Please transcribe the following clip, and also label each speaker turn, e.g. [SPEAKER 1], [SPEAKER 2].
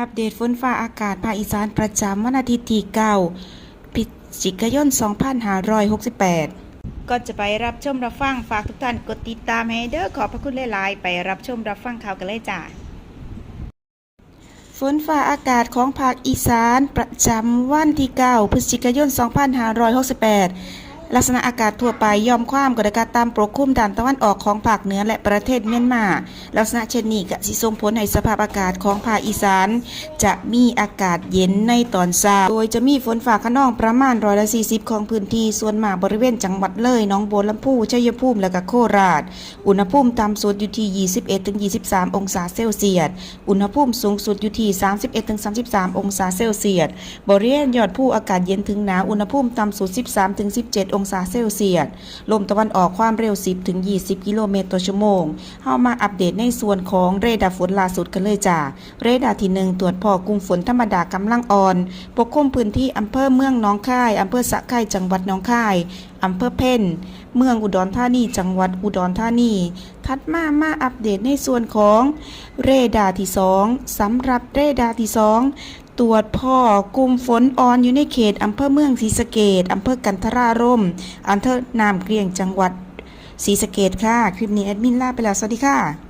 [SPEAKER 1] อัปเดตฝนฟ้าอากาศภาคอีสานประจำวันอาทิตย์ที่9พฤศจิกายน2568ก่อนจะไปรับชมรับฟังฝากทุกท่านกดติดตามให้เด้อขอบพระคุณหลายๆไปรับชมรับฟังข่าวกันเลยจ้าฝนฟ้าอากาศของภาคอีสานประจำวันที่9พฤศจิกายน2568ลักษณะอากาศทั่วไปย่อมความกดอากาศตามปกคลุมด้านตะวันออกของภาคเหนือและประเทศเมียนมาลักษณะเช่นนี้ก็สิส่งผลให้สภาพอากาศของภาคอีสานจะมีอากาศเย็นในตอนเช้าโดยจะมีฝนฟ้าคะนองประมาณ40%ของพื้นที่ส่วนมากบริเวณจังหวัดเลยหนองบัวลำพูชัยภูมิและก็โคราชอุณหภูมิต่ำสุดอยู่ที่21-23องศาเซลเซียสอุณหภูมิสูงสุดอยู่ที่31-33องศาเซลเซียสบริเวณยอดภูอากาศเย็นถึงหนาวอุณหภูมิต่ำสุด13-17องศาเซลเซียสลมตะวันออกความเร็ว10-20กิโลเมตรต่อชั่วโมงเฮามาอัปเดตในส่วนของเรดาร์ฝนล่าสุดกันเลยจ้าเรดาร์ที่1ตรวจพบกลุ่มฝนธรรมดากำลังอ่อนปกคลุมพื้นที่อำเภอเมืองหนองคายอำเภอสะไคร่จังหวัดหนองคายอำเภอเพ่นเมืองอุดรธานีจังหวัดอุดรธานีถัดมาอัปเดตในส่วนของเรดาร์ที่2สำหรับเรดาร์ที่2ตรวจพบกลุ่มฝนอ่อนอยู่ในเขตอำเภอเมืองศรีสะเกษอำเภอกันทรารมอำเภอน้ำเกลี้ยงจังหวัดศรีสะเกษค่ะคลิปนี้แอดมินลาไปแล้วสวัสดีค่ะ